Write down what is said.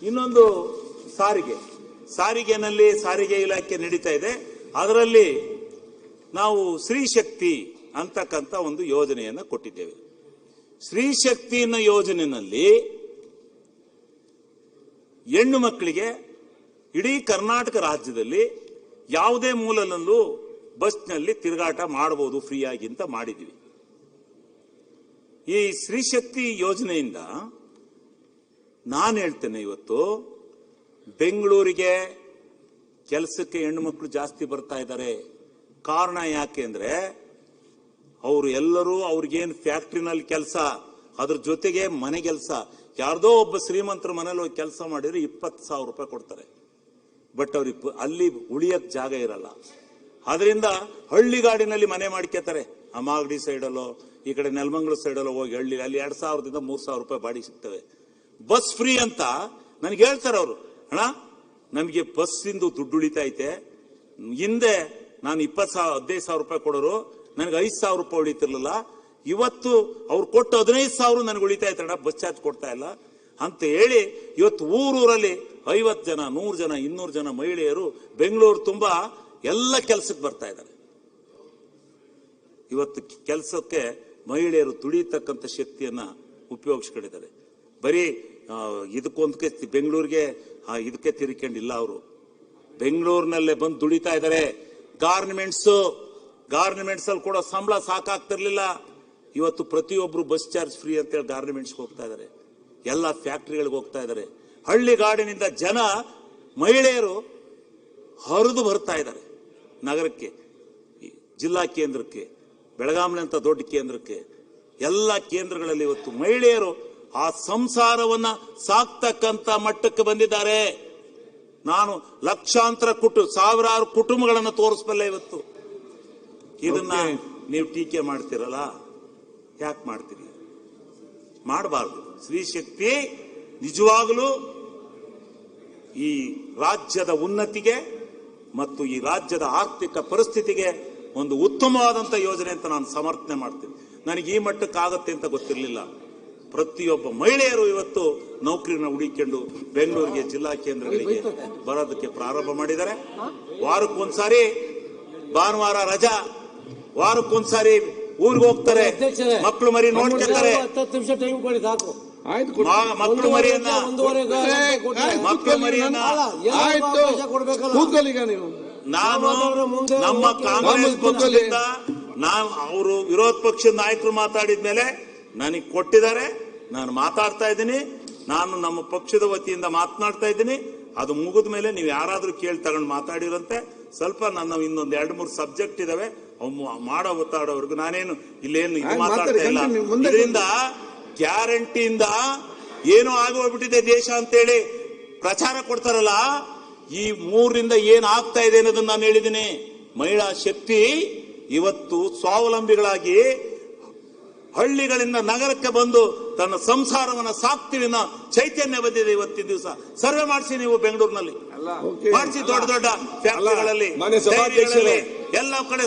ಇನ್ನೊಂದು ಸಾರಿಗೆನಲ್ಲಿ ಸಾರಿಗೆ ಇಲಾಖೆ ನಡೀತಾ ಇದೆ. ಅದರಲ್ಲಿ ನಾವು ಸ್ತ್ರೀ ಶಕ್ತಿ ಅಂತಕ್ಕಂಥ ಒಂದು ಯೋಜನೆಯನ್ನು ಕೊಟ್ಟಿದ್ದೇವೆ. ಸ್ತ್ರೀ ಶಕ್ತಿ ಯೋಜನೆಯಲ್ಲಿ ಹೆಣ್ಣು ಮಕ್ಕಳಿಗೆ ಇಡೀ ಕರ್ನಾಟಕ ರಾಜ್ಯದಲ್ಲಿ ಯಾವುದೇ ಮೂಲನಲ್ಲೂ ಬಸ್ನಲ್ಲಿ ತಿರುಗಾಟ ಮಾಡಬಹುದು ಫ್ರೀಯಾಗಿ ಅಂತ ಮಾಡಿದ್ವಿ. ಈ ಸ್ತ್ರೀ ಶಕ್ತಿ ಯೋಜನೆಯಿಂದ ನಾನು ಹೇಳ್ತೇನೆ, ಇವತ್ತು ಬೆಂಗಳೂರಿಗೆ ಕೆಲಸಕ್ಕೆ ಹೆಣ್ಣು ಮಕ್ಕಳು ಜಾಸ್ತಿ ಬರ್ತಾ ಇದ್ದಾರೆ. ಕಾರಣ ಯಾಕೆ ಅಂದ್ರೆ ಅವರು ಎಲ್ಲರೂ ಅವ್ರಿಗೇನು ಫ್ಯಾಕ್ಟ್ರಿನಲ್ಲಿ ಕೆಲಸ, ಅದ್ರ ಜೊತೆಗೆ ಮನೆ ಕೆಲಸ. ಯಾರ್ದೋ ಒಬ್ಬ ಶ್ರೀಮಂತರ ಮನೇಲಿ ಹೋಗಿ ಕೆಲಸ ಮಾಡಿದ್ರೆ 20,000 ರೂಪಾಯಿ ಕೊಡ್ತಾರೆ. ಬಟ್ ಅವ್ರಿಗೆ ಅಲ್ಲಿ ಉಳಿಯಕ್ ಜಾಗ ಇರಲ್ಲ. ಅದರಿಂದ ಹಳ್ಳಿಗಾಡಿನಲ್ಲಿ ಮನೆ ಮಾಡ್ಕೋತಾರೆ. ಆ ಮಾಗಡಿ ಸೈಡಲ್ಲೋ ಈ ಕಡೆ ನೆಲಮಂಗಲ ಸೈಡಲ್ಲೋ ಹೋಗಿ ಹಳ್ಳಿ ಅಲ್ಲಿ 2,000ದಿಂದ 3,000 ರೂಪಾಯಿ ಬಾಡಿಗೆ ಸಿಗ್ತವೆ. ಬಸ್ ಫ್ರೀ ಅಂತ ನನಗೆ ಹೇಳ್ತಾರೆ ಅವರು. ಅಣ್ಣ, ನಮಗೆ ಬಸ್ಸಿಂದು ದುಡ್ಡು ಉಳಿತೈತೆ. ಹಿಂದೆ ನಾನು 15,000 ರೂಪಾಯಿ ಕೊಡೋರು, ನನಗೆ 5,000 ರೂಪಾಯಿ ಉಳಿತಿರ್ಲಿಲ್ಲ. ಇವತ್ತು ಅವ್ರು ಕೊಟ್ಟು 15,000 ನನಗೆ ಉಳಿತೈತೆ ಅಣ್ಣ, ಬಸ್ ಚಾರ್ಜ್ ಕೊಡ್ತಾ ಇಲ್ಲ ಅಂತ ಹೇಳಿ ಇವತ್ತು ಊರೂರಲ್ಲಿ 50 ಜನ, 100 ಜನ, 200 ಜನ ಮಹಿಳೆಯರು ಬೆಂಗಳೂರು ತುಂಬಾ ಎಲ್ಲ ಕೆಲಸಕ್ಕೆ ಬರ್ತಾ ಇದ್ದಾರೆ. ಇವತ್ತು ಕೆಲಸಕ್ಕೆ ಮಹಿಳೆಯರು ದುಡಿಯತಕ್ಕಂಥ ಶಕ್ತಿಯನ್ನ ಉಪಯೋಗಿಸ್ಕೊಂಡಿದ್ದಾರೆ. ಬರೀ ಇದಕ್ಕೊಂದಕ್ಕೆ ಬೆಂಗಳೂರಿಗೆ ಇದಕ್ಕೆ ತಿರ್ಕೊಂಡಿಲ್ಲ. ಅವರು ಬೆಂಗಳೂರಿನಲ್ಲೇ ಬಂದು ದುಡಿತಾ ಇದ್ದಾರೆ. ಗಾರ್ಮೆಂಟ್ಸ್ ಅಲ್ಲಿ ಕೂಡ ಸಂಬಳ ಸಾಕಾಗ್ತಿರ್ಲಿಲ್ಲ. ಇವತ್ತು ಪ್ರತಿಯೊಬ್ರು ಬಸ್ ಚಾರ್ಜ್ ಫ್ರೀ ಅಂತೇಳಿ ಗಾರ್ಮೆಂಟ್ಸ್ಗೆ ಹೋಗ್ತಾ ಇದ್ದಾರೆ. ಎಲ್ಲ ಫ್ಯಾಕ್ಟ್ರಿಗಳಿಗೆ ಹೋಗ್ತಾ ಇದ್ದಾರೆ. ಹಳ್ಳಿಗಾಡಿನಿಂದ ಜನ ಮಹಿಳೆಯರು ಹರಿದು ಬರ್ತಾ ಇದ್ದಾರೆ ನಗರಕ್ಕೆ, ಜಿಲ್ಲಾ ಕೇಂದ್ರಕ್ಕೆ, ಬೆಳಗಾಂನಂತ ದೊಡ್ಡ ಕೇಂದ್ರಕ್ಕೆ, ಎಲ್ಲ ಕೇಂದ್ರಗಳಲ್ಲಿ ಇವತ್ತು ಮಹಿಳೆಯರು ಆ ಸಂಸಾರವನ್ನ ಸಾಕ್ತಕ್ಕಂತ ಮಟ್ಟಕ್ಕೆ ಬಂದಿದ್ದಾರೆ. ನಾನು ಲಕ್ಷಾಂತರ ಸಾವಿರಾರು ಕುಟುಂಬಗಳನ್ನು ತೋರಿಸಬಲ್ಲೆ. ಇವತ್ತು ಇದನ್ನ ನೀವು ಟೀಕೆ ಮಾಡ್ತಿರಲ್ಲ, ಯಾಕೆ ಮಾಡ್ತೀರಿ? ಮಾಡಬಾರ್ದು. ಸ್ತ್ರೀ ಶಕ್ತಿ ನಿಜವಾಗಲೂ ಈ ರಾಜ್ಯದ ಉನ್ನತಿಗೆ ಮತ್ತು ಈ ರಾಜ್ಯದ ಆರ್ಥಿಕ ಪರಿಸ್ಥಿತಿಗೆ ಒಂದು ಉತ್ತಮವಾದಂತ ಯೋಜನೆ ಅಂತ ನಾನು ಸಮರ್ಥನೆ ಮಾಡ್ತೀನಿ. ನನಗೆ ಈ ಮಟ್ಟಕ್ಕಾಗತ್ತೆ ಅಂತ ಗೊತ್ತಿರಲಿಲ್ಲ. ಪ್ರತಿಯೊಬ್ಬ ಮಹಿಳೆಯರು ಇವತ್ತು ನೌಕರಿನ ಹುಡುಕಿಕೊಂಡು ಬೆಂಗಳೂರಿಗೆ ಜಿಲ್ಲಾ ಕೇಂದ್ರಗಳಿಗೆ ಬರೋದಕ್ಕೆ ಪ್ರಾರಂಭ ಮಾಡಿದ್ದಾರೆ. ವಾರಕ್ಕೊಂದ್ಸಾರಿ ಭಾನುವಾರ ರಜಾ, ವಾರಕ್ಕೊಂದ್ಸಾರಿ ಊರಿಗೆ ಹೋಗ್ತಾರೆ. ಮಕ್ಕಳು ಮರಿ ನೋಡ್ಕೊತಾರೆ. ಮಕ್ಕಳು ಮರಿಯನ್ನ ನಾನು ನಮ್ಮ ಕಾಂಗ್ರೆಸ್ ಪಕ್ಷದಿಂದ ಅವರು ವಿರೋಧ ಪಕ್ಷದ ನಾಯಕರು ಮಾತಾಡಿದ್ಮೇಲೆ ನನಗೆ ಕೊಟ್ಟಿದ್ದಾರೆ. ನಾನು ಮಾತಾಡ್ತಾ ಇದ್ದೀನಿ. ನಾನು ನಮ್ಮ ಪಕ್ಷದ ವತಿಯಿಂದ ಮಾತನಾಡ್ತಾ ಇದ್ದೀನಿ. ಅದು ಮುಗಿದ ಮೇಲೆ ನೀವು ಯಾರಾದ್ರೂ ಕೇಳಿ ತಗೊಂಡು ಮಾತಾಡಿರಂತೆ. ಸ್ವಲ್ಪ ನನ್ನ ಇನ್ನೊಂದು 2-3 ಸಬ್ಜೆಕ್ಟ್ ಇದಾವೆ, ಮಾಡೋ ಒತ್ತಾಡೋವರೆಗೂ ನಾನೇನು ಇಲ್ಲೇನು ಇದು ಮಾತಾಡ್ತಾ ಇಲ್ಲ. ಇದರಿಂದ ಗ್ಯಾರಂಟಿಯಿಂದ ಏನೋ ಆಗೋಗ್ಬಿಟ್ಟಿದೆ ದೇಶ ಅಂತೇಳಿ ಪ್ರಚಾರ ಕೊಡ್ತಾರಲ್ಲ, ಈ 3ರಿಂದ ಏನ್ ಆಗ್ತಾ ಇದೆ ಅನ್ನೋದನ್ನ ನಾನು ಹೇಳಿದ್ದೀನಿ. ಮಹಿಳಾ ಶಕ್ತಿ ಇವತ್ತು ಸ್ವಾವಲಂಬಿಗಳಾಗಿ ಹಳ್ಳಿಗಳಿಂದ ನಗರಕ್ಕೆ ಬಂದು ತನ್ನ ಸಂಸಾರವನ್ನ ಸಾಕ್ತಿವಿ ಅನ್ನೋ ಚೈತನ್ಯ ಬಂದಿದೆ ಇವತ್ತಿನ ದಿವಸ. ಸರ್ವೆ ಮಾಡಿಸಿ ನೀವು ಬೆಂಗಳೂರಿನಲ್ಲಿ ಮಾಡಿಸಿ, ದೊಡ್ಡ ದೊಡ್ಡ ಫ್ಯಾಕ್ಟರಿಗಳಲ್ಲಿ ಎಲ್ಲ ಕಡೆ